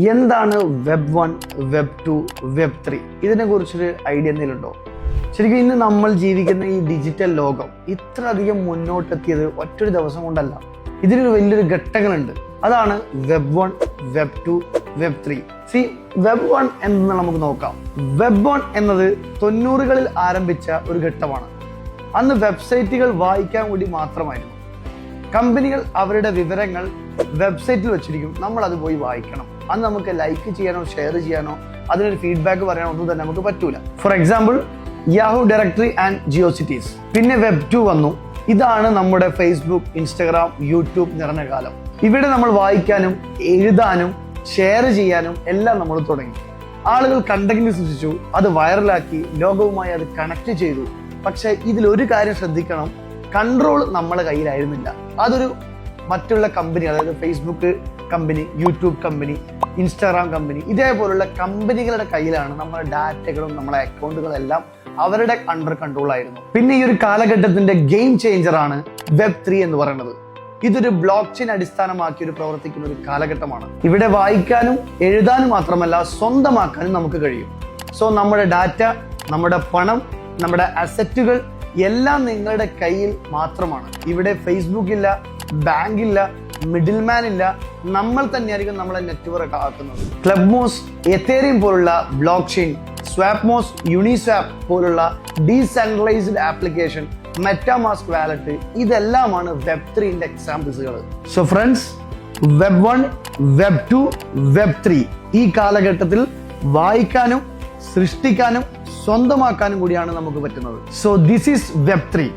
എന്താണ് web 1, web 2, web 3? ഇതിനെ കുറിച്ചൊരു ഐഡിയ എന്തെങ്കിലും ഉണ്ടോ? ശരിക്കും ഇന്ന് നമ്മൾ ജീവിക്കുന്ന ഈ ഡിജിറ്റൽ ലോകം ഇത്ര അധികം മുന്നോട്ടെത്തിയത് ഒറ്റൊരു ദിവസം കൊണ്ടല്ല. ഇതിനൊരു വലിയൊരു ഘട്ടങ്ങളുണ്ട്. അതാണ് വെബ് 1, വെബ് 2, വെബ് 3. വെബ് 1 എന്ന് നമുക്ക് നോക്കാം. വെബ് 1 എന്നത് 90കളിൽ ആരംഭിച്ച ഒരു ഘട്ടമാണ്. അന്ന് വെബ്സൈറ്റുകൾ വായിക്കാൻ വേണ്ടി മാത്രമായിരുന്നു. കമ്പനികൾ അവരുടെ വിവരങ്ങൾ വെബ്സൈറ്റിൽ വെച്ചിരിക്കും, നമ്മൾ അത് പോയി വായിക്കണം. അന്ന് നമുക്ക് ലൈക്ക് ചെയ്യാനോ ഷെയർ ചെയ്യാനോ അതിനൊരു ഫീഡ്ബാക്ക് പറയാനോ ഒന്നും തന്നെ നമുക്ക് പറ്റൂല. For example Yahoo directory and GeoCities. പിന്നെ വെബ് 2 വന്നു. ഇതാണ് നമ്മുടെ ഫേസ്ബുക്ക്, ഇൻസ്റ്റഗ്രാം, യൂട്യൂബ് നിറഞ്ഞ കാലം. ഇവിടെ നമ്മൾ വായിക്കാനും എഴുതാനും ഷെയർ ചെയ്യാനും എല്ലാം നമ്മൾ തുടങ്ങി. ആളുകൾ കണ്ടന്റ് സൃഷ്ടിച്ചു, അത് വൈറലാക്കി, ലോകവുമായി അത് കണക്ട് ചെയ്തു. പക്ഷെ ഇതിലൊരു കാര്യം ശ്രദ്ധിക്കണം, കൺട്രോൾ നമ്മുടെ കയ്യിലായിരുന്നില്ല. അതൊരു മറ്റുള്ള കമ്പനി, അതായത് Facebook company, YouTube company, Instagram company, ഇതേപോലുള്ള കമ്പനികളുടെ കയ്യിലാണ് നമ്മുടെ ഡാറ്റകളും നമ്മുടെ അക്കൗണ്ടുകളും എല്ലാം അവരുടെ അണ്ടർ കൺട്രോൾ ആയിരുന്നു. പിന്നെ ഈ ഒരു കാലഘട്ടത്തിന്റെ ഗെയിം ചേഞ്ചർ ആണ് വെബ് 3 എന്ന് പറയുന്നത്. ഇതൊരു ബ്ലോക്ക് ചെയിൻ അടിസ്ഥാനമാക്കി ഒരു പ്രവർത്തിക്കുന്ന ഒരു കാലഘട്ടമാണ്. ഇവിടെ വായിക്കാനും എഴുതാനും മാത്രമല്ല സ്വന്തമാക്കാനും നമുക്ക് കഴിയും. സോ നമ്മുടെ ഡാറ്റ, നമ്മുടെ പണം, നമ്മുടെ അസറ്റുകൾ എല്ലാം നിങ്ങളുടെ കയ്യിൽ മാത്രമാണ്. ഇവിടെ ഫേസ്ബുക്ക് ഇല്ല, ബാങ്ക് ഇല്ല, മിഡിൽ മാൻ ഇല്ല. നമ്മൾ തന്നെയായിരിക്കും നമ്മളെ നെറ്റ്വർക്ക് ആക്കുന്നത്. ക്ലബ്മോസ്, എത്തേറിയം പോലുള്ള ബ്ലോക്ക് ചെയിൻ, സ്വാപ്മോസ്, യൂണിസ്വാപ്പ് പോലുള്ള ഡീസെൻട്രലൈസ്ഡ് ആപ്ലിക്കേഷൻ, മെറ്റാമാസ്ക് വാലറ്റ്, ഇതെല്ലാമാണ് വെബ് 3ന്റെ എക്സാമ്പിൾസുകൾ. So friends, web 1, web 2, web 3 ഈ കാലഘട്ടത്തിൽ വായിക്കാനും സൃഷ്ടിക്കാനും സ്വന്തമാക്കാനും കൂടിയാണ് നമുക്ക് പറ്റുന്നത്. So this is web 3.